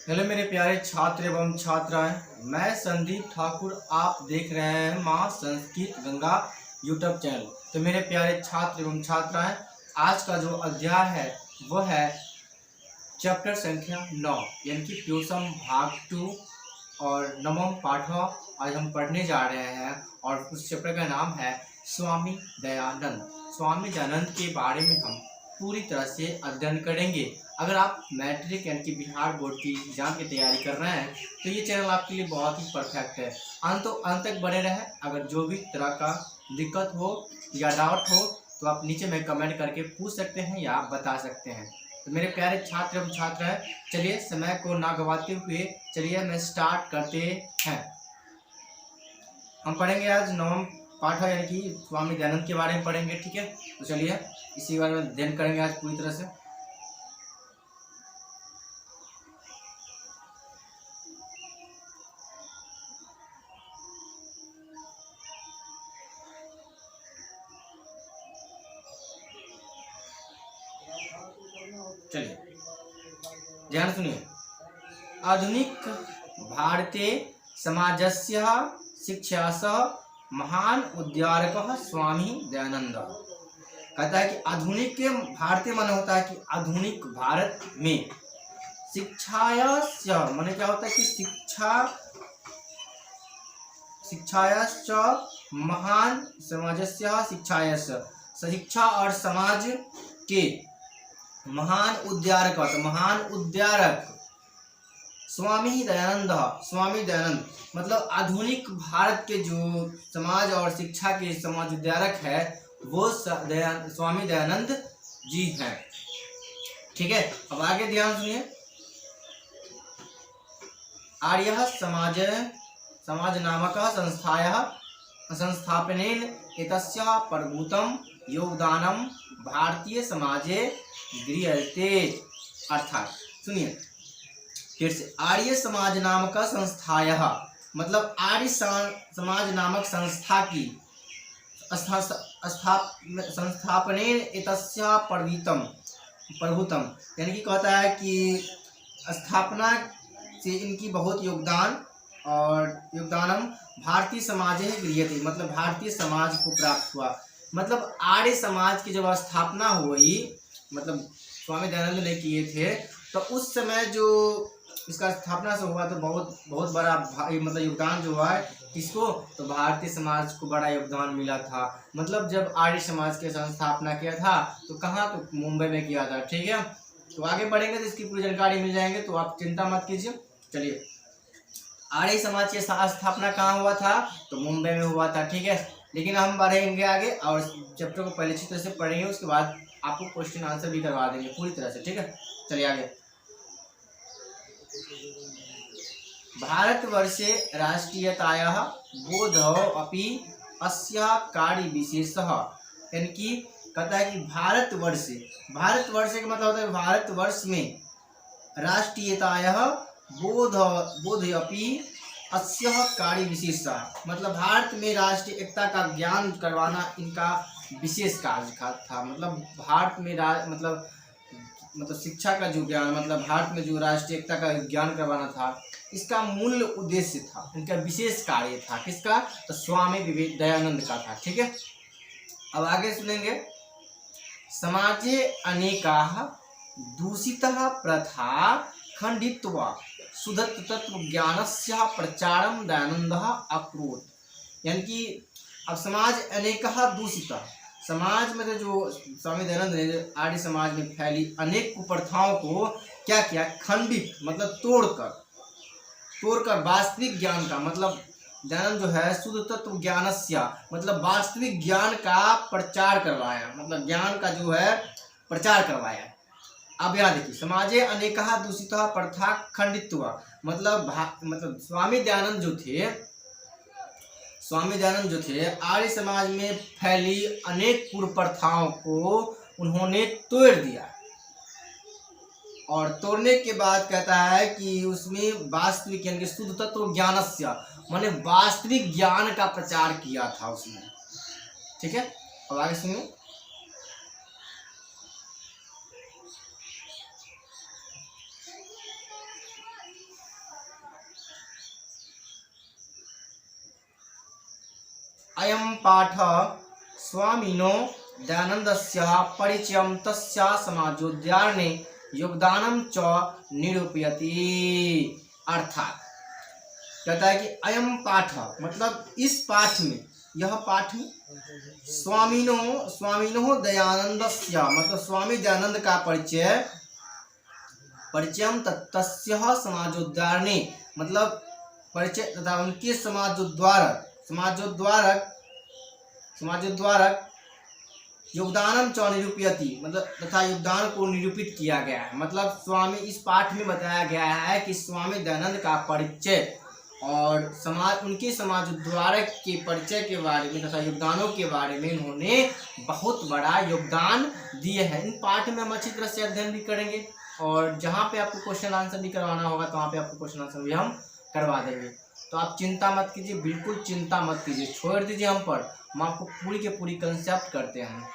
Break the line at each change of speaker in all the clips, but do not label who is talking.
Hello मेरे प्यारे छात्र एवं छात्राएं, मैं संदीप ठाकुर। आप देख रहे हैं माँ संस्कृत गंगा यूट्यूब चैनल। तो मेरे प्यारे छात्र एवं छात्राएं, आज का जो अध्याय है वह है चैप्टर संख्या 9 यानी कि प्योसम भाग 2 और नवम पाठ आज हम पढ़ने जा रहे हैं। और उस चैप्टर का नाम है स्वामी दयानंद। स्वामी दयानंद के बारे में हम पूरी तरह से अध्ययन करेंगे। अगर आप मैट्रिक यानी कि बिहार बोर्ड की एग्जाम की तैयारी कर रहे हैं तो ये चैनल आपके लिए बहुत ही परफेक्ट है। अंत तक बने रहें। अगर जो भी तरह का दिक्कत हो या डाउट हो तो आप नीचे में कमेंट करके पूछ सकते हैं या आप बता सकते हैं। तो मेरे प्यारे छात्र एवं छात्र हैं, चलिए समय को ना गवाते हुए चलिए मैं स्टार्ट करते हैं। हम पढ़ेंगे आज नवम पाठ यानी कि स्वामी दयानंद के बारे में पढ़ेंगे, ठीक है। तो चलिए इसी बारे में अध्ययन करेंगे आज पूरी तरह से। चलिए ध्यान सुनिए। आधुनिक भारतीय समाजस्य शिक्षासः महान उद्धारकः स्वामी दयानंद। कहता है कि आधुनिक भारतीय माने होता है कि आधुनिक भारत में शिक्षाया माने क्या होता है कि शिक्षायाश्च महान समाजस्य शिक्षा और समाज के महान उद्धारक स्वामी दयानंद मतलब आधुनिक भारत के जो समाज और शिक्षा के समाज उद्धारक है वो स्वामी दयानंद जी हैं, ठीक है। अब आगे ध्यान सुनिए। आर्य समाज नामक संस्थापनेन एतस्य प्रभूतम योगदानम भारतीय समाजे गृह्यते। अर्थात सुनिए फिर से, आर्य समाज नामक संस्थाया मतलब आर्य समाज नामक संस्था की संस्थापनेन एतस्य प्रभूतम यानी कि कहता है कि स्थापना से इनकी बहुत योगदानम भारतीय समाज गृह्यते मतलब भारतीय समाज को प्राप्त हुआ। मतलब आर्य समाज की जब स्थापना हुई मतलब स्वामी दयानंद ने किए थे तो उस समय जो इसका स्थापना से हुआ तो बहुत बड़ा मतलब योगदान जो हुआ है किसको, तो भारतीय समाज को बड़ा योगदान मिला था। मतलब जब आर्य समाज के संस्थापना किया था तो कहाँ, तो मुंबई में किया था, ठीक है। तो आगे बढ़ेंगे तो इसकी पूरी जानकारी मिल जाएंगे, तो आप चिंता मत कीजिए। चलिए, आर्य समाज की स्थापना कहाँ हुआ था, तो मुंबई में हुआ था, ठीक है। लेकिन हम बढ़ेंगे आगे और चैप्टर को पहले अच्छी तरह से पढ़ेंगे, उसके बाद आपको क्वेश्चन आंसर भी करवा देंगे पूरी तरह से, ठीक है। चलिए आगे। भारतवर्षे राष्ट्रीयतायाः बोधौ अपि अस्य कार्यविशेषः यानी कि कहता है कि भारतवर्ष का मतलब होता है भारतवर्ष में राष्ट्रीयतायाः बोध अपि अस्य कार्यविशेषः मतलब भारत में राष्ट्रीय एकता का ज्ञान करवाना इनका विशेष कार्य था। मतलब भारत में मतलब शिक्षा का जो ज्ञान मतलब भारत में जो राष्ट्रीय एकता का ज्ञान करवाना था इसका मूल उद्देश्य था, इनका विशेष कार्य था। किसका, तो स्वामी दयानंद का था, ठीक है। अब आगे सुनेंगे। समाजे अनेकाः दूषितः प्रथा खंडित्वा शुद्धत्व तत्व ज्ञानस्य प्रचारम दयानंदः अकरोत् यानी कि अब समाज अनेकः दूषितः समाज में जो स्वामी दयानंद ने आर्य समाज में फैली अनेक कुप्रथाओं को क्या किया, खंडित मतलब तोड़कर वास्तविक ज्ञान का मतलब दयानंद जो है शुद्ध तत्व ज्ञानस्य मतलब वास्तविक ज्ञान का प्रचार करवाया, मतलब ज्ञान का जो है प्रचार करवाया। अब यहाँ देखिए, समाजे अनेकः दूषितः प्रथा खंडित्वा मतलब स्वामी दयानंद जो थे आर्य समाज में फैली अनेक कुप्रथाओं को उन्होंने तोड़ दिया और तोड़ने के बाद कहता है कि उसमें वास्तविक यानी शुद्ध तत्व ज्ञानस्य माने वास्तविक ज्ञान का प्रचार किया था उसने, ठीक है। अब आगे सुनिए। अयं पाठ स्वामिनो दयानन्दस्य परिचयं तस्य समाजोद्धारणे योगदानं च निरूपयति। अर्थात कहता है कि अयम पाठ मतलब इस पाठ में, यह पाठ में स्वामिनो दयानन्दस्य मतलब स्वामी दयानंद का परिचयम तस्य समाजोद्धारणे मतलब परिचय तथा उनके समाजोद्धारक योगदानम च निरूपयति मतलब तथा योगदान को निरूपित किया गया है। मतलब स्वामी इस पाठ में बताया गया है कि स्वामी दयानंद का परिचय और उनके समाजोद्धारक के परिचय के बारे में तथा योगदानों के बारे में इन्होंने बहुत बड़ा योगदान दिए हैं। इन पाठ में हम अच्छी तरह से अध्ययन भी करेंगे और जहाँ पे आपको क्वेश्चन आंसर भी करवाना होगा तो वहाँ पे आपको क्वेश्चन आंसर भी हम करवा देंगे। तो आप चिंता मत कीजिए, बिल्कुल चिंता मत कीजिए, छोड़ दीजिए हम पर, हम आपको पूरी के पूरी कंसेप्ट करते हैं।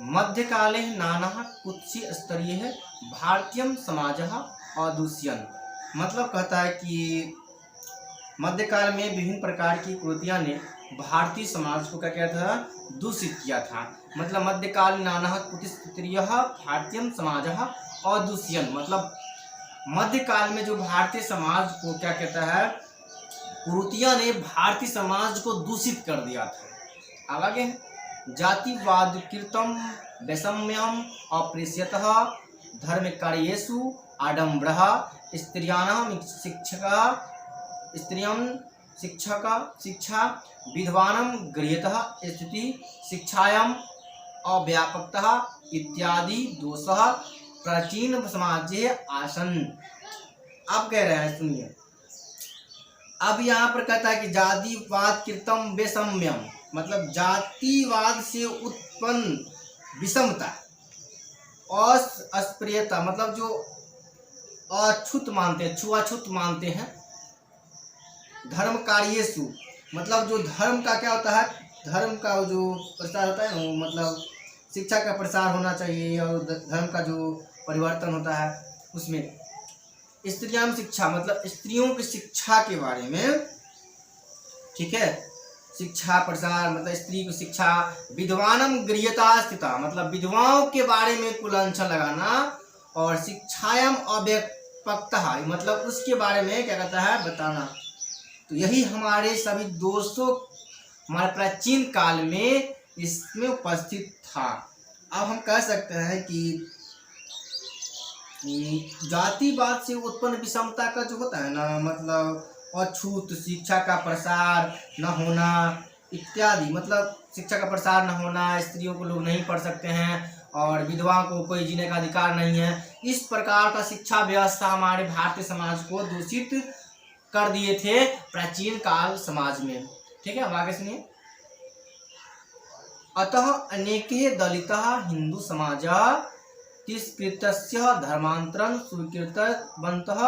मध्यकाले नाना कुत्सी स्तरीय भारतीय समाज अदूष्यन मतलब कहता है कि मध्यकाल में विभिन्न प्रकार की कुरीतियां ने भारतीय समाज को क्या किया था, दूषित किया था। मतलब मध्यकाल नाना कुत्सीय भारतीय समाज अदूष्यन मतलब मध्यकाल में जो भारतीय समाज को क्या कहता है, कुरीतियां ने भारतीय समाज को दूषित कर दिया था। अब आगे जातिवाद कृतम वैषम्यम अप्रेष्यतः धर्म कार्येषु आडम्बरः स्त्रियाणां शिक्षा विद्वानां गृहीतः स्थिति शिक्षायां अव्यापकता इत्यादि दोषः प्राचीन समाजे आसन। अब कह रहे हैं, सुनिए, अब यहाँ पर कहता है कि जातिवाद कृतम वैषम्यम मतलब जातिवाद से उत्पन्न विषमता, अस्पृश्यता मतलब जो अछूत मानते हैं, छुआछूत मानते हैं, धर्म कार्येषु मतलब जो धर्म का क्या होता है, धर्म का जो प्रसार होता है ना, मतलब शिक्षा का प्रसार होना चाहिए और धर्म का जो परिवर्तन होता है उसमें स्त्रियां शिक्षा मतलब स्त्रियों की शिक्षा के बारे में, ठीक है, शिक्षा प्रसार मतलब स्त्री की शिक्षा, विद्वानम गृह्यता स्थिता मतलब विधवाओं के बारे में कुलांछन लगाना और शिक्षायाम अव्यापकता मतलब उसके बारे में क्या कहता है, बताना। तो यही हमारे सभी दोषों हमारे प्राचीन काल में इसमें उपस्थित था। अब हम कह सकते हैं कि जातिवाद से उत्पन्न विषमता का जो होता है ना, मतलब अछूत शिक्षा का प्रसार न होना इत्यादि, मतलब शिक्षा का प्रसार न होना, स्त्रियों को लोग नहीं पढ़ सकते हैं और विधवा को कोई जीने का अधिकार नहीं है, इस प्रकार का शिक्षा व्यवस्था हमारे भारतीय समाज को दूषित कर दिए थे प्राचीन काल समाज में। ठीक है, अब आगे सुनिए। अतः अनेके दलितः हिंदू समाज तिरस्कृतस्य धर्मांतरं स्वीकृतवन्तः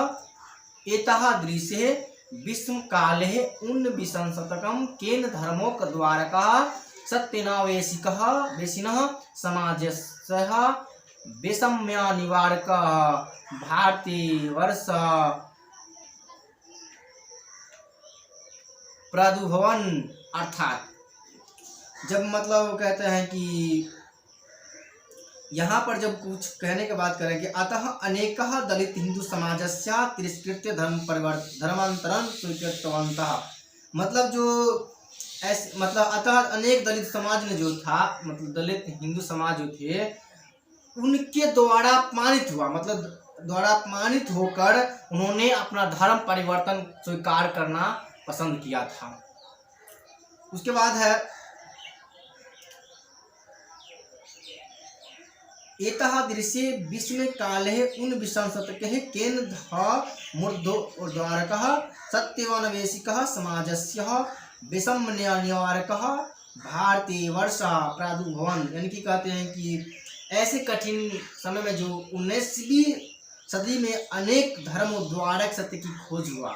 एतः दृश्ये विस्मकाले ऊनविंशतिशतकं केन धर्मोपद्वारकः सत्यनावेशिकः वेशिनः समाजस्य वैषम्यनिवारकः भारतीयवर्ष प्रादुर्भवन। अर्थात जब मतलब कहते हैं कि यहाँ पर जब कुछ कहने के बाद करें कि अतः अनेकः दलित हिंदू समाजस्य तिरस्कृत्य धर्मांतरं स्वीकृतवन्तः मतलब जो ऐसे मतलब अतः अनेक दलित समाज ने जो था, मतलब दलित हिंदू समाज जो थे उनके द्वारा अपमानित हुआ, मतलब द्वारा अपमानित होकर उन्होंने अपना धर्म परिवर्तन स्वीकार करना पसंद किया था। उसके बाद है एतः दृश्ये विस्मकाले ऊनविंशतिशतके केन धर्मोपद्वारकः सत्यनावेशिकः समाजस्य वैषम्यनिवारकः भारतीयवर्ष प्रादुर्भवन। यानी कि कहते हैं कि ऐसे कठिन समय में जो 19वीं सदी में अनेक धर्मोद्धारक सत्य की खोज हुआ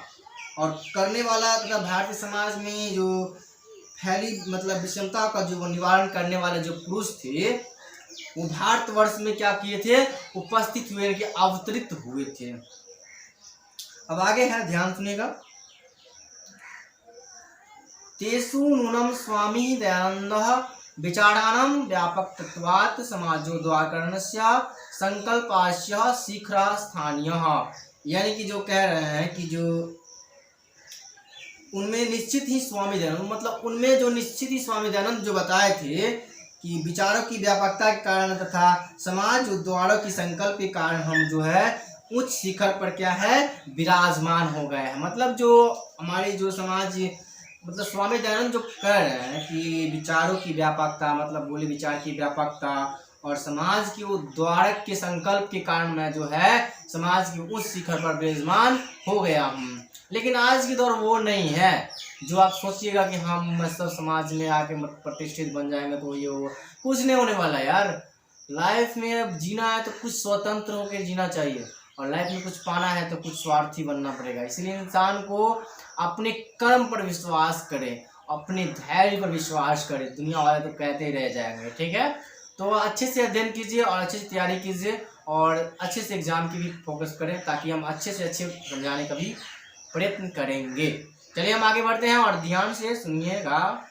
और करने वाला तथा भारतीय समाज में जो फैली मतलब विषमता का जो निवारण करने वाले जो पुरुष थे वो भारतवर्ष में क्या किए थे, उपस्थित हुए कि अवतरित हुए थे। अब आगे है, ध्यान सुनिएगा। तेषु नूनं स्वामी दयानन्दः विचाराणां व्यापकत्वात् समाजोद्धारणस्य संकल्पस्य शिखरः स्थानीयः। यानी कि जो कह रहे हैं कि जो उनमें निश्चित ही स्वामी दयानंद, मतलब उनमें जो निश्चित ही स्वामी दयानंद जो बताए थे कि विचारों की व्यापकता के कारण तथा समाज उद्धारों की संकल्प के कारण हम जो है उच्च शिखर पर क्या है विराजमान हो गए हैं। मतलब जो हमारी जो समाज, मतलब स्वामी दयानंद जो कह रहे हैं कि विचारों की व्यापकता, मतलब बोले विचार की व्यापकता और समाज की उद्धारक के संकल्प के कारण मैं जो है समाज के उच्च शिखर पर विराजमान हो गया हूँ। लेकिन आज के दौर वो नहीं है जो आप सोचिएगा कि हम मतलब समाज में आके प्रतिष्ठित बन जाएंगे तो ये वो, कुछ नहीं होने वाला यार। लाइफ में अब जीना है तो कुछ स्वतंत्र होकर जीना चाहिए, और लाइफ में कुछ पाना है तो कुछ स्वार्थी बनना पड़ेगा। इसलिए इंसान को अपने कर्म पर विश्वास करे, अपने धैर्य पर विश्वास करे। दुनिया वाले तो कहते ही रह जाएंगे, ठीक है। तो अच्छे से अध्ययन कीजिए और अच्छे से तैयारी कीजिए और अच्छे से एग्जाम की भी फोकस करें, ताकि हम अच्छे से अच्छे समझाने का भी प्रयत्न करेंगे। चलिए हम आगे बढ़ते हैं और ध्यान से सुनिएगा।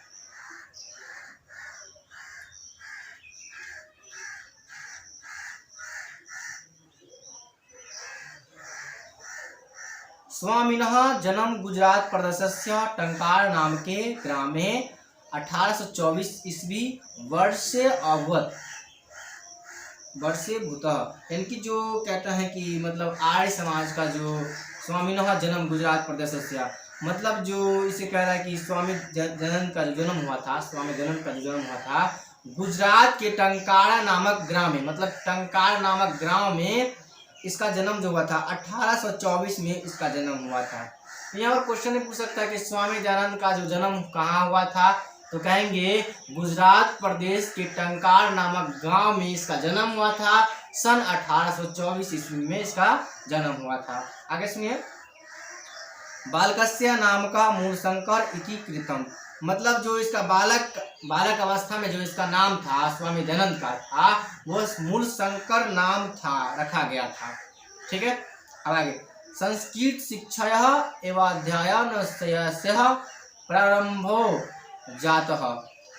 स्वामिनः जन्म गुजरात प्रदेशस्य टंकार नामके ग्रामे 1824 ईस्वी वर्षे अभवत् वर्षे भूतः। इनकी जो कहता है कि मतलब आर्य समाज का जो स्वामिनः जन्म गुजरात प्रदेशस्य, मतलब जो इसे कह रहा है कि स्वामी दयानंद का जो जन्म हुआ था, स्वामी दयानंद का जो जन्म हुआ था गुजरात के टंकारा नामक ग्राम में, मतलब टंकार नामक ग्राम में इसका जन्म जो हुआ था 1824 में इसका जन्म हुआ था। यहाँ पर क्वेश्चन पूछ सकता है कि स्वामी दयानंद का जो जन्म कहाँ हुआ था, तो कहेंगे गुजरात प्रदेश के टंकार नामक गांव में इसका जन्म हुआ था। सन 1824 ईस्वी में इसका जन्म हुआ था। आगे सुनिए। बालकस्य नाम का मूलशंकर इति कृतम, मतलब जो इसका बालक अवस्था में जो इसका नाम था स्वामी दयानंद का था वो मूलशंकर नाम था, रखा गया था, ठीक है। अब आगे। संस्कृत शिक्षायाः एवाध्यायनस्य प्रारंभो जातः,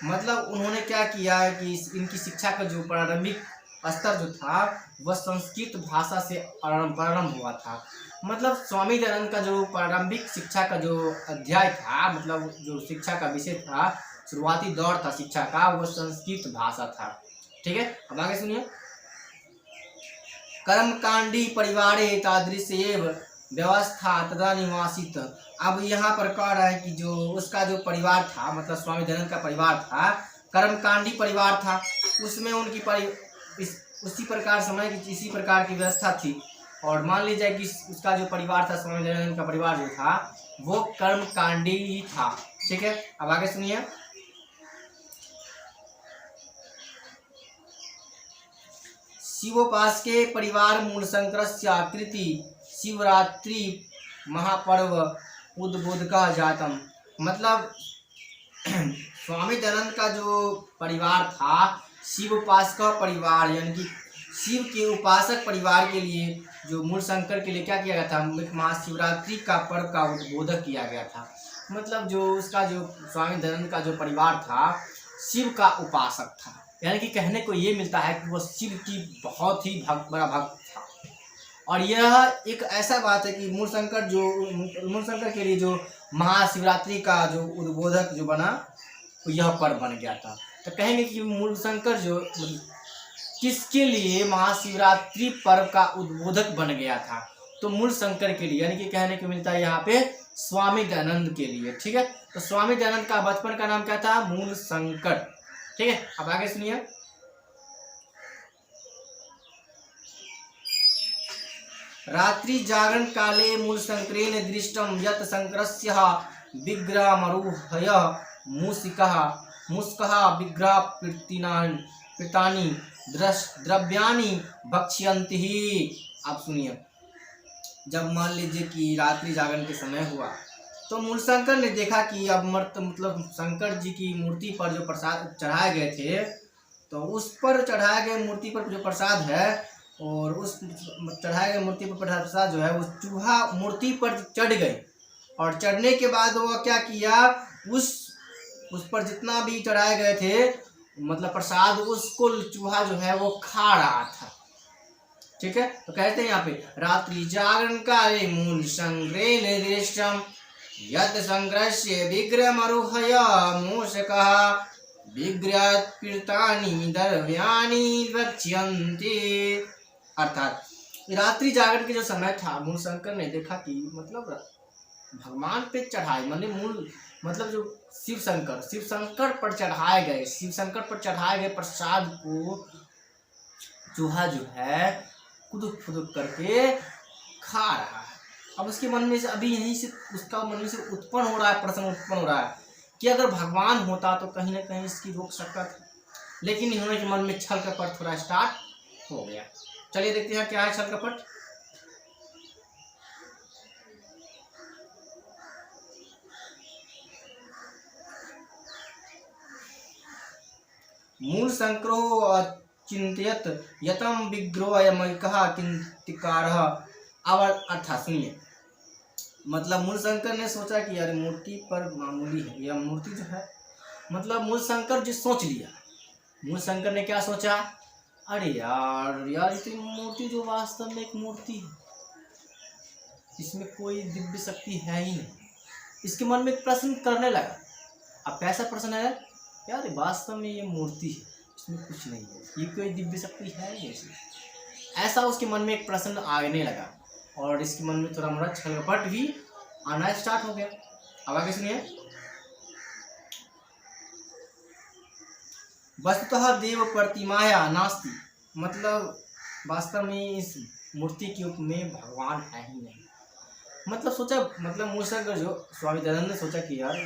मतलब उन्होंने क्या किया कि इनकी शिक्षा का जो प्रारंभिक स्तर जो था वह संस्कृत भाषा से प्रारंभ हुआ था। मतलब स्वामी दयानंद का जो प्रारंभिक शिक्षा का जो अध्याय था, मतलब जो शिक्षा का विषय था, शुरुआती दौर था शिक्षा का, वो संस्कृत भाषा था, ठीक है। अब आगे सुनिए। कर्मकांडी परिवारे तादृशेव व्यवस्था तदा निवासित। अब यहाँ पर कह रहा है कि जो उसका जो परिवार था, मतलब स्वामी दयानंद का परिवार था, कर्मकांडी परिवार था, उसमें उनकी उसी प्रकार समय की इसी प्रकार की व्यवस्था थी। और मान लीजिए कि उसका जो परिवार था, स्वामी दयानंद का परिवार जो था वो कर्मकांडी ही था, ठीक है। अब आगे सुनिए। शिवोपासके परिवार मूलशंकरस्य आकृति शिवरात्रि महापर्व उद्बोधका जातम, मतलब स्वामी दयानंद का जो परिवार था शिव उपासक परिवार, यानी कि शिव के उपासक परिवार के लिए जो मूलशंकर के लिए क्या किया गया था, महाशिवरात्रि का पर्व का उद्बोधक किया गया था। मतलब जो उसका जो स्वामी दयानंद का जो परिवार था शिव का उपासक था, यानी कि कहने को ये मिलता है कि वह शिव की बहुत ही बड़ा भक्त था। और यह एक ऐसा बात है कि मूलशंकर के लिए जो महाशिवरात्रि का जो उद्बोधक जो बना यह पर्व बन गया था। तो कहेंगे कि मूलशंकर जो किसके लिए महाशिवरात्रि पर्व का उद्बोधक बन गया था, तो मूलशंकर के लिए, यानी कि कहने को मिलता है यहाँ पे स्वामी दयानंद के लिए, ठीक है। तो स्वामी दयानंद का बचपन का नाम क्या था, मूलशंकर, ठीक है। अब आगे सुनिए। रात्रि जागरण काले मूलशंकरेण दृष्टम यत् शंकरस्य विग्रहमरूहय मूषिकः विग्रह पीतानि द्रव्यानि भक्ष्यन्ति ही। आप सुनिए। जब मान लीजिए कि रात्रि जागरण के समय हुआ तो मूलशंकर ने देखा कि अब मतलब शंकर जी की मूर्ति पर जो प्रसाद चढ़ाए गए थे, तो उस पर चढ़ाए गए मूर्ति पर जो प्रसाद है और उस चढ़ाए गए मूर्ति पर प्रसाद जो है वो चूहा मूर्ति पर चढ़ गई, और चढ़ने के बाद वो क्या किया, उस उस पर जितना भी चढ़ाए गए थे मतलब प्रसाद, उसको चूहा जो है वो खा रहा था। ठीक है, तो कहते हैं यहाँ पे रात्रि जागरण काले मूल संग्रह निर्दिष्टम यद संग्रह्य विग्रह मरुहय मूषकः विग्रहात् पीड़ितानि द्रव्याणि वक्ष्यन्ते। अर्थात रात्रि जागरण के जो समय था, मूल शंकर ने देखा कि मतलब भगवान पे चढ़ाए मतलब जो शिव शंकर पर चढ़ाए गए प्रसाद को चूहा जो है खुदुक फुदुक करके खा रहा है। अब उसके मन में से अभी यहीं से उसका मन में से प्रश्न उत्पन्न हो रहा है कि अगर भगवान होता तो कहीं ना कहीं इसकी रोक सकता था, लेकिन इन्होंने के मन में छल कपट थोड़ा स्टार्ट हो गया। चलिए देखते हैं क्या है छल कपट। मूल संक्रोह चिंतित यतम विग्रहमयिकः किंतिकारः। अब अर्थात सुनिए, मतलब मूल शंकर ने सोचा कि यार मूर्ति पर मामूली है, यह मूर्ति जो है मतलब मूल शंकर जो सोच लिया, मूल शंकर ने क्या सोचा, अरे यार इतनी मूर्ति जो वास्तव में एक मूर्ति है, इसमें कोई दिव्य शक्ति है ही नहीं। इसके मन में एक प्रश्न करने लगा। अब कैसा प्रश्न है, यार वास्तव में ये मूर्ति है, इसमें कुछ नहीं है, ये कोई दिव्य शक्ति है नहीं इसमें। ऐसा उसके मन में एक प्रश्न आने लगा और इसके मन में थोड़ा मोड़ा छलकपट भी आना स्टार्ट हो गया। अब आगे सुनिए, वस्तुतः देव प्रतिमाया नास्ति, मतलब वास्तव में इस मूर्ति के रूप में भगवान है ही नहीं। मतलब सोचा, मतलब मूल शंकर जो स्वामी दयानंद ने सोचा कि यार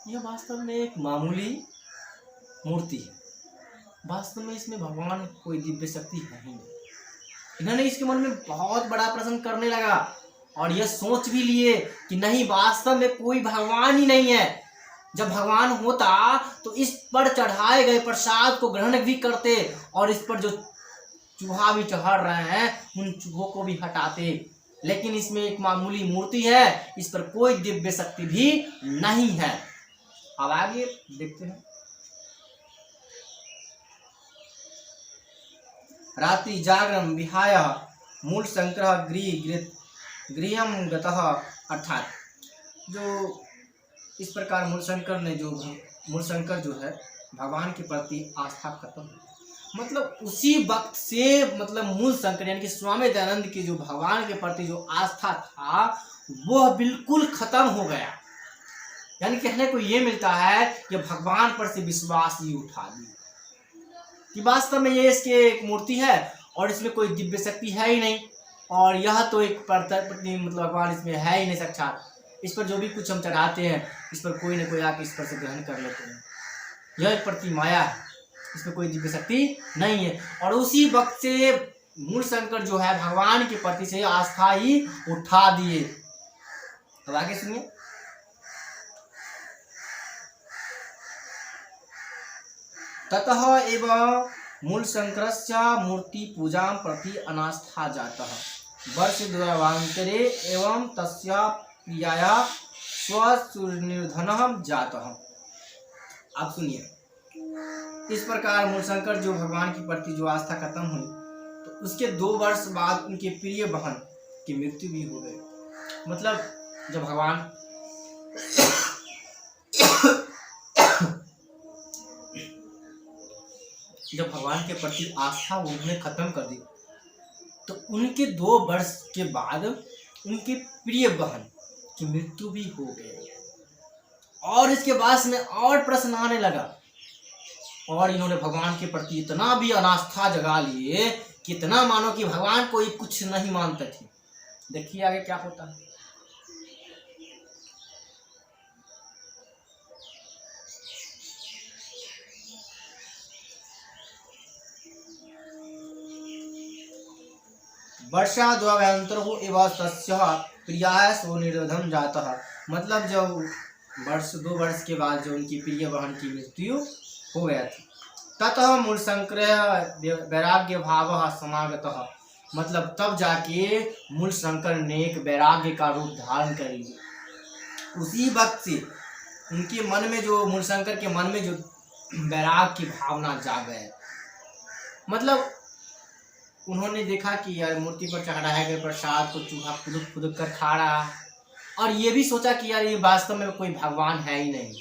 यह वास्तव में एक मामूली मूर्ति है, वास्तव में इसमें भगवान कोई दिव्य शक्ति है ही नहीं। इन्होंने इसके मन में बहुत बड़ा प्रश्न करने लगा और यह सोच भी लिए कि नहीं, वास्तव में कोई भगवान ही नहीं है। जब भगवान होता तो इस पर चढ़ाए गए प्रसाद को ग्रहण भी करते और इस पर जो चूहा भी चढ़ रहे हैं उन चूहों को भी हटाते, लेकिन इसमें एक मामूली मूर्ति है, इस पर कोई दिव्य शक्ति भी नहीं है। अब आगे देखते हैं। रात्रि जागरण विहाय मूल शंकर गृहम गतः। अर्थात जो इस प्रकार मूल शंकर जो है भगवान के प्रति आस्था खत्म, मतलब उसी वक्त से मतलब मूल शंकर यानी कि स्वामी दयानंद की जो भगवान के प्रति जो आस्था था वह बिल्कुल खत्म हो गया। यानी कहने को ये मिलता है कि भगवान पर से विश्वास ही उठा दिया कि वास्तव में ये इसकी एक मूर्ति है और इसमें कोई दिव्य शक्ति है ही नहीं, और यह तो एक मतलब भगवान इसमें है ही नहीं साक्षात। इस पर जो भी कुछ हम चढ़ाते हैं इस पर कोई न कोई आके इस पर से ग्रहण कर लेते हैं, यह एक प्रतिमाया है, इसमें कोई दिव्य शक्ति नहीं है। और उसी वक्त से मूल शंकर जो है भगवान के प्रति से आस्था ही उठा दिए। अब आगे सुनिए, ततः एव मूल शंकरस्य मूर्ति पूजा प्रति अनास्था जातः वर्ष द्वयान्तरे एवं तस्य प्रियाया स्वनिर्धनः जातः। आप सुनिए, इस प्रकार मूल शंकर जो भगवान के प्रति जो आस्था खत्म हुई तो उसके 2 वर्ष बाद उनके प्रिय बहन की मृत्यु भी हो गई। मतलब जब भगवान के प्रति आस्था उन्होंने खत्म कर दी तो उनके 2 वर्ष के बाद उनके प्रिय बहन की मृत्यु भी हो गई। और इसके बाद में और प्रश्न आने लगा और इन्होंने भगवान के प्रति इतना भी अनास्था जगा लिए कि इतना मानो कि भगवान कोई कुछ नहीं मानते थे। देखिए आगे क्या होता है। वर्षा द्वयान्तरहु एव तस्य प्रियाय स्वनिर्धनः जातः। मतलब जब 2 वर्ष के बाद जो उनकी प्रिय बहन की मृत्यु हो गया थी ततः मूल शंकर वैराग्य भाव समागतः। मतलब तब जाके मूल शंकर ने एक वैराग्य का रूप धारण कर लिया। उसी वक्त से उनके मन में जो मूल शंकर के मन में जो वैराग्य की भावना जाग गए। मतलब उन्होंने देखा कि यार मूर्ति पर चढ़ाए गए प्रसाद को चूहा फुदक फुदक कर खा रहा, और ये भी सोचा कि यार ये वास्तव में कोई भगवान है ही नहीं,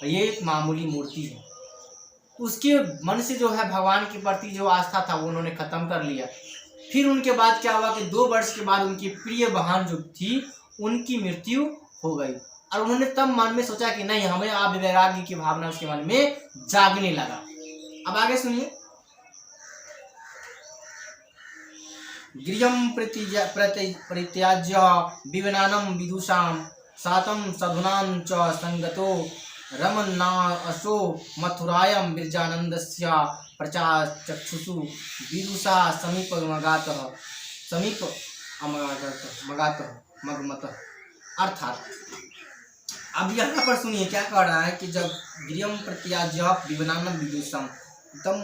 ये एक मामूली मूर्ति है। उसके मन से जो है भगवान के प्रति जो आस्था था वो उन्होंने खत्म कर लिया। फिर उनके बाद क्या हुआ कि 2 वर्ष के बाद उनकी प्रिय बहन जो थी उनकी मृत्यु हो गई, और उन्होंने तब मन में सोचा कि नहीं, हमें आप वैराग्य की भावना उसके मन में जागने लगा। अब आगे सुनिए। गृहं परित्याज्य विवनानं विदुषां सातं साधूनां च संगतो रमन्नासो मथुरायां विरजानन्दस्य प्रचाचक्षुषु विदुषा मगमतः। अर्थात अब यहाँ पर सुनिए क्या कह रहा है कि जब गृहं परित्याज्य विवनानं विदुषां, तब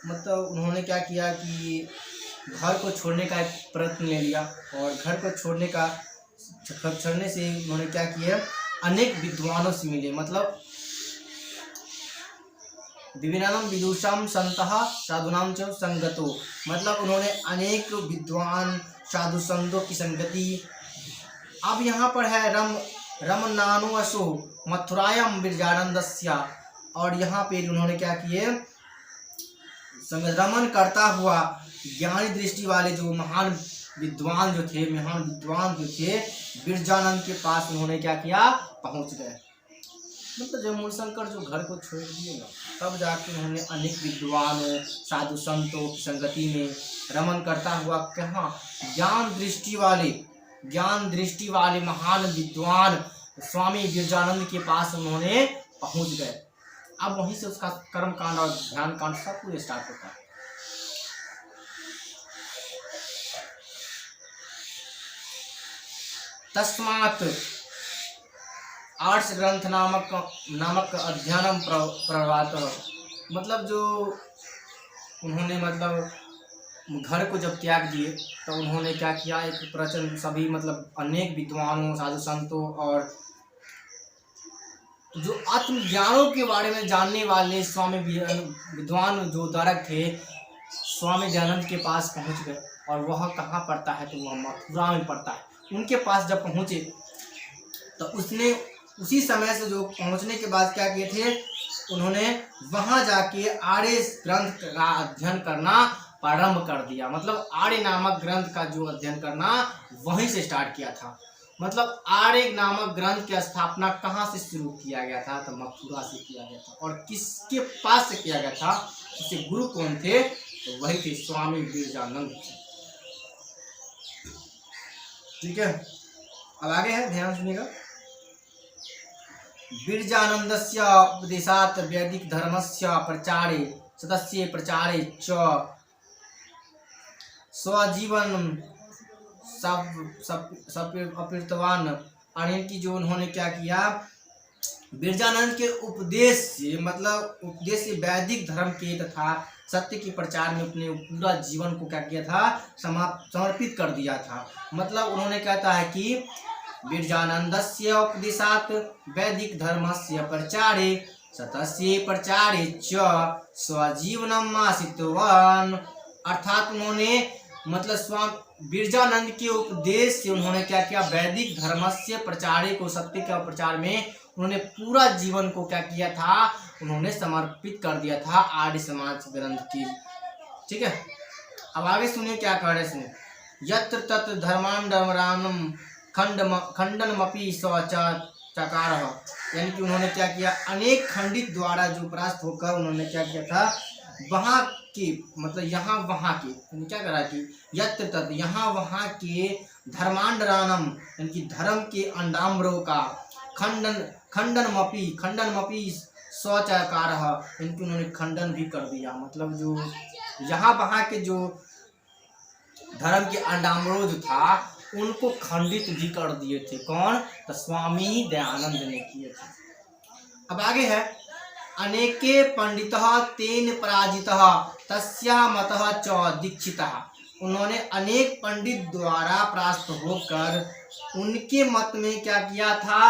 मतलब उन्होंने क्या किया कि घर को छोड़ने का एक प्रयत्न ले लिया, और घर को छोड़ने से उन्होंने क्या किया, अनेक विद्वानों से मिले। मतलब विविनानं विदुषां संतः साधूनां च संगतो, मतलब उन्होंने अनेक विद्वान साधु संतों की संगति। अब यहाँ पर है रमन्नानुअसो मथुरायां विरजानन्दस्य, और यहाँ पे उन्होंने क्या किए, रमन करता हुआ ज्ञानी दृष्टि वाले जो महान विद्वान जो थे विरजानंद के पास उन्होंने क्या किया, पहुंच गए। मतलब जब मूलशंकर जो घर को छोड़ दिए ना, तब जाके उन्होंने अनेक विद्वानों साधु संतों की संगति में रमन करता हुआ कहाँ, ज्ञान दृष्टि वाले महान विद्वान स्वामी विरजानंद के पास उन्होंने पहुंच गए। अब वहीं से उसका कर्म कांड और ध्यान कांड सब कुछ स्टार्ट होता है। तस्मात् आर्ट्स ग्रंथ नामक अध्ययनम प्रवर्तत। मतलब जो उन्होंने मतलब घर को जब त्याग दिए तो उन्होंने क्या किया, एक प्रवचन सभी मतलब अनेक विद्वानों साधु संतों और जो आत्मज्ञानों के बारे में जानने वाले स्वामी विद्वान जो उद्धारक थे स्वामी दयानंद के पास पहुंच गए। और वह कहाँ पड़ता है, तो वह मथुरा में पड़ता है। उनके पास जब पहुंचे तो उसने उसी समय से जो पहुंचने के बाद क्या किए थे, उन्होंने वहां जाके आर्य ग्रंथ का अध्ययन करना प्रारंभ कर दिया। मतलब आर्य नामक ग्रंथ का जो अध्ययन करना वहीं से स्टार्ट किया था। मतलब आर्य नामक ग्रंथ की स्थापना कहाँ से शुरू किया गया था, तो मथुरा से किया गया था। और किसके पास से किया गया था, उसके गुरु कौन थे, तो वही थे स्वामी विरजानंद। ठीक है, अब आगे है, ध्यान सुनिएगा। विरजानंदस्य उपदेशात् वैदिक धर्मस्य प्रचारे सतस्य प्रचारे च स्वजीवन सब अपीतवान। और इनकी जो उन्होंने क्या किया, विरजानंद के उपदेश से मतलब उपदेश से वैदिक धर्म के तथा सत्य के प्रचार में अपने पूरा जीवन को क्या किया था, समर्पित कर दिया था। मतलब उन्होंने कहता है कि विरजानंदस्य उपदेशात् वैदिक धर्मस्य प्रचारे सतस्य प्रचारे च स्वजीवनम आसितवान। अर्थात उन्होंने मतलब स्वामी विरजानंद के उपदेश से उन्होंने क्या किया, वैदिक धर्मस्य प्रचारे को, सत्य के प्रचार में उन्होंने पूरा जीवन को क्या किया था, उन्होंने समर्पित कर दिया था आर्य समाज ग्रंथ की। ठीक है, अब आगे सुनिए क्या कह रहे हैं। यत्र तत्र धर्मांडरानम खंडनमपि चकार, यानी कि उन्होंने क्या किया, अनेक खंडित द्वारा जो परास्त होकर उन्होंने क्या किया था, वहाँ के मतलब यहाँ वहाँ के क्या करा कि यत्र तत्र यहाँ वहाँ के धर्मांडरानम, यानी कि धर्म के अंडाम्बरों का खंडनमपि स्वचकार, इनकी उन्होंने खंडन भी कर दिया। मतलब जो यहाँ वहाँ के जो धर्म के अंडाम्बरों जो था उनको खंडित भी कर दिए थे। कौन, तो स्वामी दयानंद ने किए थे। अब आगे है, अनेके पंडितः तेन पराजितः तस्या मतः च दीक्षितः। उन्होंने अनेक पंडित द्वारा परास्त होकर उनके मत में क्या किया था,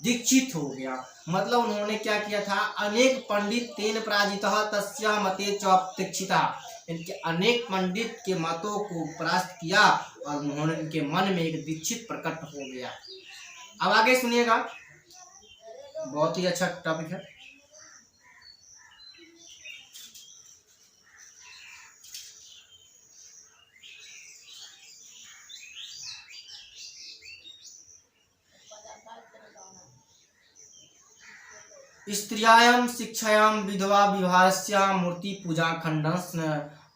दीक्षित हो गया। मतलब उन्होंने क्या किया था, अनेक पंडित तेन पराजितः तस्या मते च दीक्षिता, इनके अनेक पंडित के मतों को परास्त किया और उन्होंने उनके मन में एक दीक्षित प्रकट हो गया। अब आगे सुनिएगा, बहुत ही अच्छा टॉपिक है। स्त्रियां शिक्षायां विधवा विवाहस्य मूर्ति पूजा खंडनस्य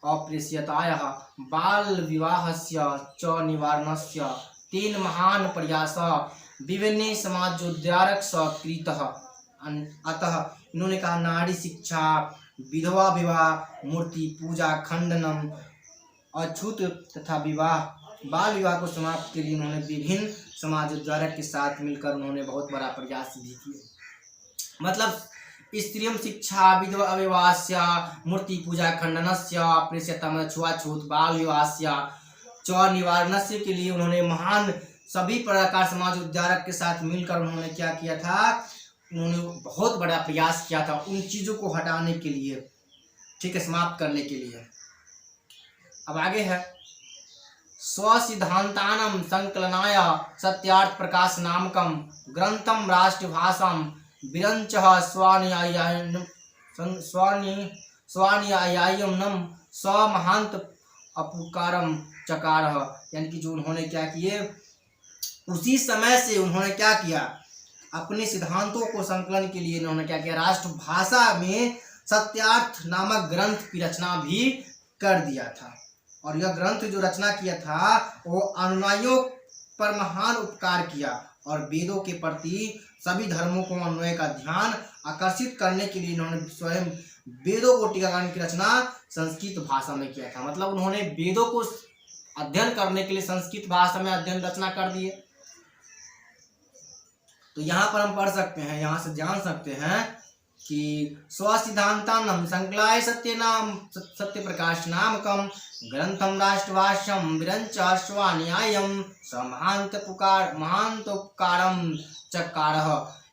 अप्रेष्यतायाः बाल विवाहस्य च निवारणस्य तेन महान प्रयासः विभिन्न समाजोद्धारक कृतः। अतः इन्होंने कहा नारी शिक्षा, विधवा विवाह, मूर्ति पूजा खंडनम, अछूत तथा विवाह, बाल विवाह को समाप्त के लिए उन्होंने विभिन्न समाजोद्धारक के साथ मिलकर उन्होंने बहुत बड़ा प्रयास भी किया। मतलब स्त्रियं शिक्षा विधवा विवाहस्य मूर्ति पूजा खंडनस्य प्रेष्यतम छुआछूत बाल विवाहस्य च निवारणस्य के लिए उन्होंने महान सभी प्रकार समाज उद्धारक के साथ मिलकर उन्होंने क्या किया था, उन्होंने बहुत बड़ा प्रयास किया था उन चीजों को हटाने के लिए, ठीक है, समाप्त करने के लिए। अब आगे है, स्वसिद्धांतानां संकलनाय सत्यार्थ प्रकाश नामकम ग्रंथम राष्ट्रभाषाम विरंच स्वानियायम स्वमहांत अपकारम चकार, यानी कि जो उन्होंने क्या किए, उसी समय से उन्होंने क्या किया, अपने सिद्धांतों को संकलन के लिए उन्होंने क्या किया, राष्ट्रभाषा में सत्यार्थ नामक ग्रंथ की रचना भी कर दिया था। और यह ग्रंथ जो रचना किया था वो अनुयायियों पर महान उपकार किया और वेदों के प्रति सभी धर्मों को अन्वय का ध्यान आकर्षित करने के लिए इन्होंने स्वयं वेदों को टीकाकरण की रचना संस्कृत भाषा में किया था। मतलब उन्होंने वेदों को अध्ययन करने के लिए संस्कृत भाषा में अध्ययन रचना कर दिए। तो यहाँ पर हम पढ़ सकते हैं, यहाँ से जान सकते हैं कि स्वसिद्धांतानां संकलाय सत्य प्रकाश नामकम ग्रंथम राष्ट्रभाष्यम विरंच स्वान्यायम महांतोपकारम चकारः,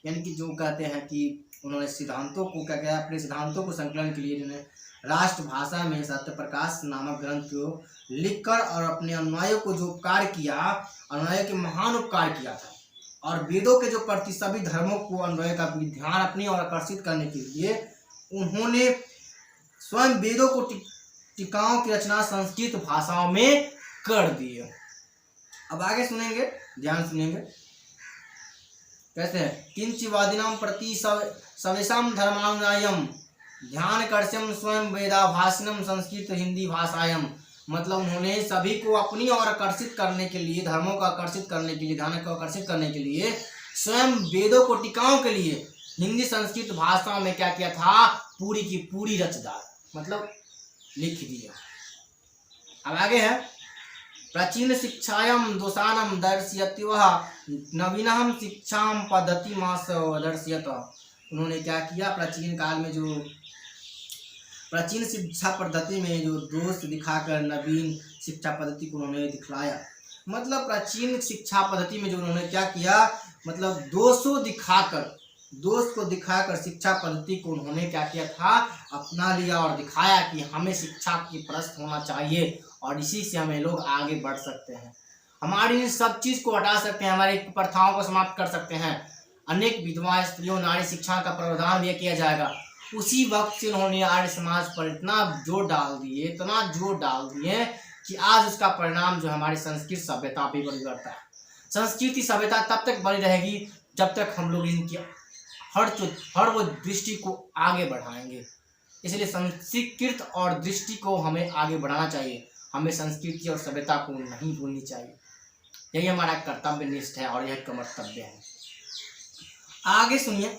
यानी कि जो कहते हैं कि उन्होंने सिद्धांतों को क्या किया, अपने सिद्धांतों को संकलन के लिए इन्होंने राष्ट्रभाषा में सत्य प्रकाश नामक ग्रंथ को लिखकर और अपने अनुयायियों को जो उपकार किया, अनुयायियों के महान उपकार किया था। और वेदों के जो प्रति सभी धर्मों को अन्वय का भी ध्यान अपनी और आकर्षित करने के लिए उन्होंने स्वयं वेदों को टीकाओं की रचना संस्कृत भाषाओं में कर दी। अब आगे सुनेंगे, ध्यान सुनेंगे कैसे है, किंचिवादिनां प्रति सवेशम धर्मानुयायम ध्यान कर्ष्यम स्वयं वेदाभाषणम संस्कृत हिंदी भाषायम। मतलब उन्होंने सभी को अपनी ओर आकर्षित करने के लिए, धर्मों को आकर्षित करने के लिए, ध्यान को आकर्षित करने के लिए स्वयं वेदों को टीकाओं के लिए हिंदी संस्कृत भाषा में क्या किया था, पूरी की पूरी रचदार मतलब लिख दिया। अब आगे है, प्राचीन शिक्षायां दोषानम दर्शयत्वः नवीनम शिक्षां पद्धतिमास दर्शयत। उन्होंने क्या किया, प्राचीन काल में जो प्राचीन शिक्षा पद्धति में जो दोष दिखाकर नवीन शिक्षा पद्धति को उन्होंने दिखलाया। मतलब प्राचीन शिक्षा पद्धति में जो उन्होंने क्या किया, मतलब दोष को दिखाकर शिक्षा पद्धति को उन्होंने क्या किया था, अपना लिया और दिखाया कि हमें शिक्षा की प्रस्त होना चाहिए और इसी से हमें लोग आगे बढ़ सकते हैं, हमारी सब चीज को हटा सकते हैं, हमारी प्रथाओं को समाप्त कर सकते हैं, अनेक विधवा स्त्रियों नारी शिक्षा का प्रावधान भी किया जाएगा। उसी वक्त से उन्होंने आर्य समाज पर इतना जोर डाल दिए कि आज उसका परिणाम जो हमारी संस्कृत सभ्यता भी बनी रहता है। संस्कृति सभ्यता तब तक बनी रहेगी जब तक हम लोग इनकी हर वो दृष्टि को आगे बढ़ाएंगे। इसलिए संस्कृत और दृष्टि को हमें आगे बढ़ाना चाहिए, हमें संस्कृति और सभ्यता को नहीं भूलनी चाहिए। यही हमारा कर्तव्य निष्ठ है और यह कर्तव्य है। आगे सुनिए,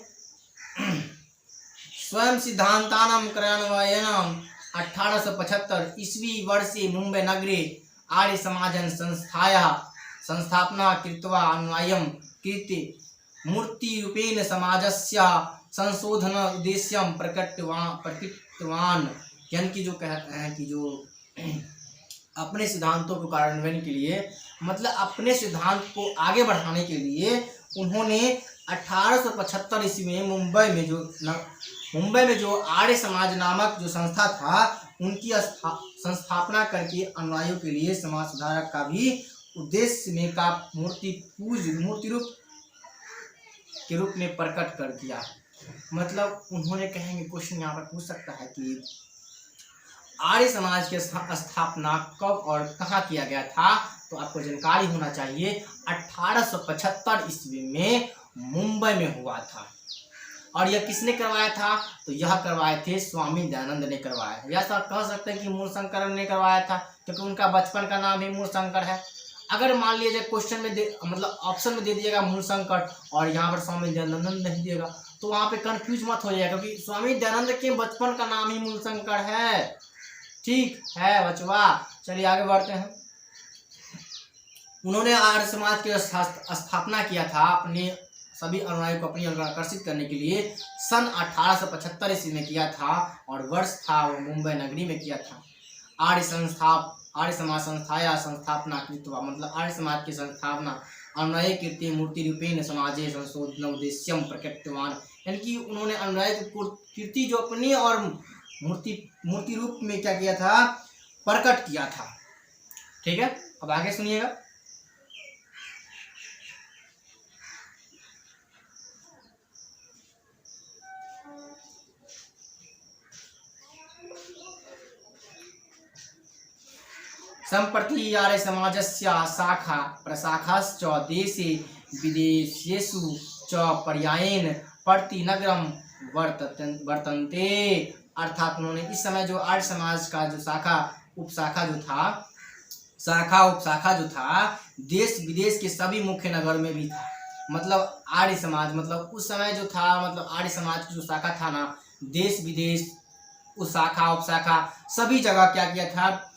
स्वयं सिद्धांतानां क्रयान्वयनम 1875 ईस्वी वर्षे मुंबई नगरे आर्य समाजन संस्थापना कृत्वा अन्वयं कृत्य मूर्ति रूपेण समाजस्य संशोधन उद्देश्यं प्रकटितवान। यानी कि जो कहते हैं कि जो अपने सिद्धांतों को कार्यान्वयन के लिए, मतलब अपने सिद्धांत को आगे बढ़ाने के लिए उन्होंने 1875 ईस्वी में मुंबई में जो आर्य समाज नामक जो संस्था था उनकी संस्थापना करके अनुयायियों के लिए समाज सुधारक का भी उद्देश्य में का मूर्ति रूप के रूप में प्रकट कर दिया। मतलब उन्होंने, कहेंगे क्वेश्चन यहाँ पर पूछ सकता है कि आर्य समाज की स्थापना कब और कहाँ किया गया था, तो आपको जानकारी होना चाहिए 1875 ईस्वी में मुंबई में हुआ था। और यह किसने करवाया था, तो यह करवाए थे स्वामी दयानंद ने करवाया। या सर कह सकते हैं कि मूलशंकर ने करवाया था, क्योंकि उनका बचपन का नाम ही मूलशंकर है। अगर मान लीजिए क्वेश्चन में मतलब ऑप्शन में दे दिएगा मूलशंकर और यहाँ पर स्वामी दयानंद नहीं दिएगा, तो वहाँ पे कंफ्यूज मत हो जाएगा, क्योंकि स्वामी दयानंद के बचपन का नाम ही मूलशंकर है। ठीक है बचवा, चलिए आगे बढ़ते हैं। उन्होंने आर्य समाज की स्थापना किया था अपने सभी अनुयायियों को अपनी ओर आकर्षित करने के लिए सन 1875 ईस्वी में किया था, और वर्ष था वो मुंबई नगरी में किया था। आर्य समाज संस्था या संस्थापना कृत्वा, मतलब आर्य समाज की संस्थापना अनुयायी कीर्ति मूर्ति रूपेण समाजे संशोधन उद्देश्यम प्रकटवान, यानी कि उन्होंने अनुयायी कीर्ति जो अपनी और मूर्ति रूप में क्या किया था, प्रकट किया था। ठीक है, अब आगे सुनिएगा। सम्प्रति आर्य समाजस्य शाखा प्रशाखाश्च देशे विदेशेषु च पर्यायेन प्रतिनगरम वर्तन्ते, अर्थात उन्होंने इस समय जो आर्य समाज का जो शाखा उपशाखा जो था देश विदेश के सभी मुख्य नगर में भी था। मतलब आर्य समाज, मतलब उस समय जो था, मतलब आर्य समाज की जो शाखा था ना, देश विदेश उस शाखा उपशाखा सभी जगह क्या किया था,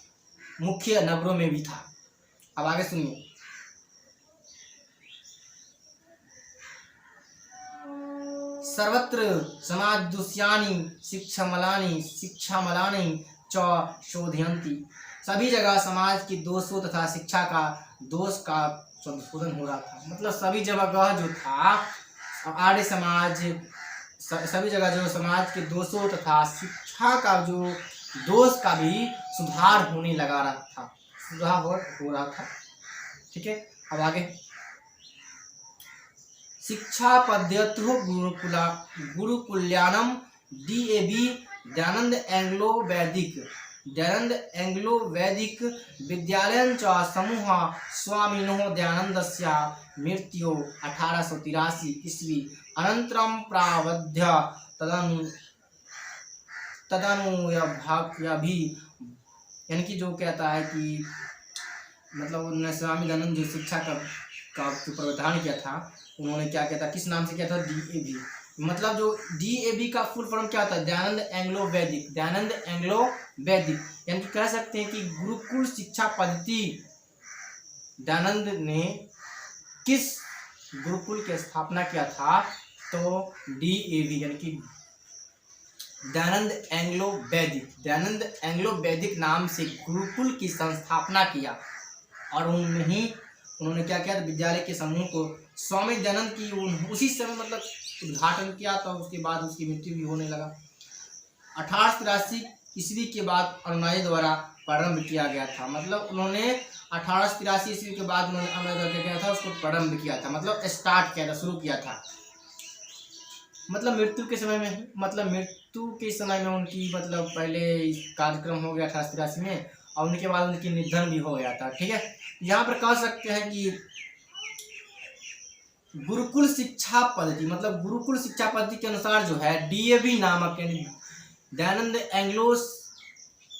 मुख्य नगरों में भी था। अब आगे सुनिए। सर्वत्र समाजदूष्यानि शिक्षामलानि च शोधयन्ति, सभी जगह समाज की दोषों तथा शिक्षा का दोष का संशोधन हो रहा था। मतलब सभी जगह जो था आर्य समाज, सभी जगह जो समाज के दोषों तथा शिक्षा का जो दोष का भी सुधार होने लगा रहा था, सुधार हो रहा था। ठीक है, अब आगे। शिक्षा पद्धतु गुरुकुल्यानम DAV दयानंद एंग्लो वैदिक विद्यालयं च समूह स्वामिनोः दयानन्दस्य मृत्यु 1883 ईस्वी अनन्तरं प्रावध्य तदनुयाभी, यानी कि जो कहता है कि मतलब उन्होंने स्वामी दयानंद जो शिक्षा का जो प्रावधान किया था, उन्होंने क्या किया था, किस नाम से किया था, DAV। मतलब जो DAV का फुल फॉर्म क्या होता है, दयानंद एंग्लो वैदिक, यानी कि कह सकते हैं कि गुरुकुल शिक्षा पद्धति। दयानंद ने किस गुरुकुल की स्थापना किया था, तो DAV, यानी कि दयानंद एंग्लो वैदिक नाम से गुरुकुल की संस्थापना किया। और उन्होंने क्या किया, विद्यालय के समूह को स्वामी दयानंद की उसी समय मतलब उद्घाटन किया, तो उसके बाद उसकी मृत्यु भी होने लगा। 1883 ईस्वी के बाद अनुयायी द्वारा प्रारंभ किया गया था। मतलब उन्होंने 1883 ईस्वी के बाद उन्होंने अनुयायी द्वारा क्या किया था, उसको प्रारंभ किया था, मतलब स्टार्ट किया था, शुरू किया था। मतलब मृत्यु के समय में उनकी मतलब पहले कार्यक्रम हो गया था 1883 में, और उनके बाद उनकी निधन भी हो गया था। ठीक है, यहाँ पर कह सकते हैं कि गुरुकुल शिक्षा पद्धति, मतलब गुरुकुल शिक्षा पद्धति के अनुसार जो है DAV नामक दयानंद एंग्लो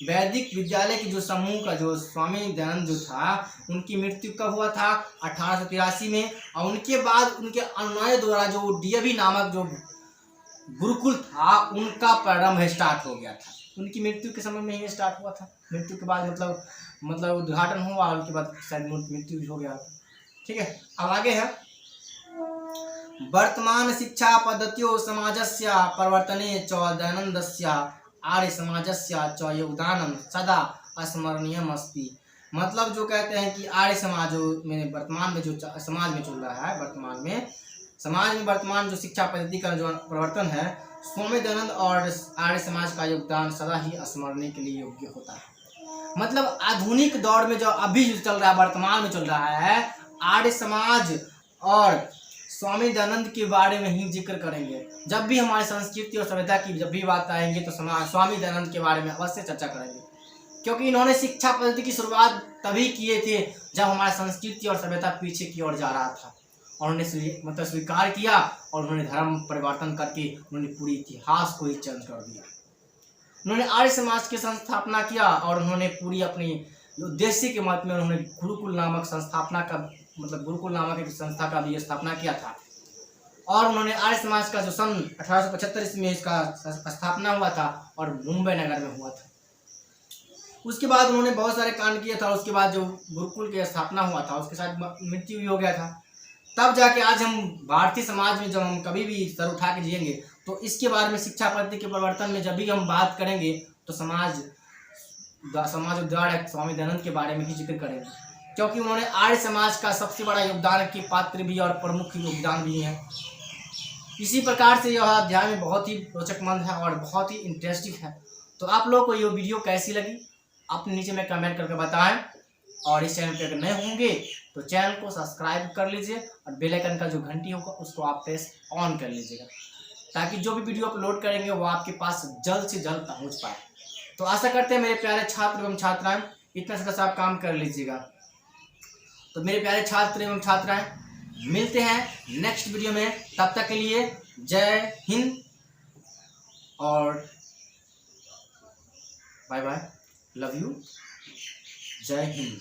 वैदिक विद्यालय के जो समूह का जो स्वामी दयानंद जो था, उनकी मृत्यु कब हुआ था, 1883 में। और उनके बाद उनके अनुयायी द्वारा जो DAV नामक जो गुरुकुल था, उनका प्रारंभ स्टार्ट हो गया था। उनकी मृत्यु के समय में ही स्टार्ट हुआ था। मृत्यु के बाद मतलब उद्घाटन हुआ, उनके बाद शायद मृत्यु भी हो गया था। ठीक है, अब आगे है। वर्तमान शिक्षा पद्धतियों समाजस्य परिवर्तने च दयानन्दस्य आर्य समाजस्य च योगदानं सदा स्मरणीयम् अस्ति। मतलब जो कहते हैं कि आर्य समाज में वर्तमान में जो समाज में चल रहा है, वर्तमान में समाज में वर्तमान जो शिक्षा पद्धति का जो परिवर्तन है, स्वामी दयानंद और आर्य समाज का योगदान सदा ही स्मरणीय के लिए योग्य होता है। मतलब आधुनिक दौर में जो अभी जो चल रहा है, वर्तमान में चल रहा है, आर्य समाज और स्वामी दयानंद के बारे में ही जिक्र करेंगे। जब भी हमारी संस्कृति और सभ्यता की जब भी बात आएंगे तो स्वामी दयानंद के बारे में अवश्य चर्चा करेंगे, क्योंकि इन्होंने शिक्षा पद्धति की शुरुआत तभी किए थे जब हमारी संस्कृति और सभ्यता पीछे की ओर जा रहा था, और उन्होंने मतलब स्वीकार किया और उन्होंने धर्म परिवर्तन करके उन्होंने पूरे इतिहास को ही चेंज कर दिया। उन्होंने आर्य समाज की संस्थापना किया और उन्होंने पूरी अपनी उद्देश्य के मत में उन्होंने गुरुकुल नामक संस्थापना का मतलब गुरुकुल नामक एक संस्था का भी स्थापना किया था। और उन्होंने आर्य समाज का जो सन 1875 ईस्वी में इसका स्थापना हुआ था और मुंबई नगर में हुआ था। उसके बाद उन्होंने बहुत सारे कांड किए था। उसके बाद जो गुरुकुल की स्थापना हुआ था उसके साथ मृत्यु भी हो गया था। तब जाके आज हम भारतीय समाज में जब हम कभी भी सर उठा के जिएंगे तो इसके बारे में शिक्षा पद्धति के परिवर्तन में जब भी हम बात करेंगे तो समाज उद्धार स्वामी दयानंद के बारे में ही जिक्र करेंगे, क्योंकि उन्होंने आर्य समाज का सबसे बड़ा योगदान के पात्र भी और प्रमुख योगदान भी है। इसी प्रकार से यह अध्याय में बहुत ही रोचकमंद है और बहुत ही इंटरेस्टिंग है। तो आप लोगों को ये वीडियो कैसी लगी अपने नीचे में कमेंट करके बताएं, और इस चैनल पे अगर नए होंगे तो चैनल को सब्सक्राइब कर लीजिए और बेल आइकन का जो घंटी होगा उसको आप प्रेस ऑन कर लीजिएगा, ताकि जो भी वीडियो अपलोड करेंगे वो आपके पास जल्द से जल्द पहुंच पाए। तो आशा करते हैं मेरे प्यारे छात्र एवं छात्राएं इतना सा आप काम कर लीजिएगा। तो मेरे प्यारे छात्र एवं छात्राएं मिलते हैं नेक्स्ट वीडियो में, तब तक के लिए जय हिंद और बाय बाय, लव यू, जय हिंद।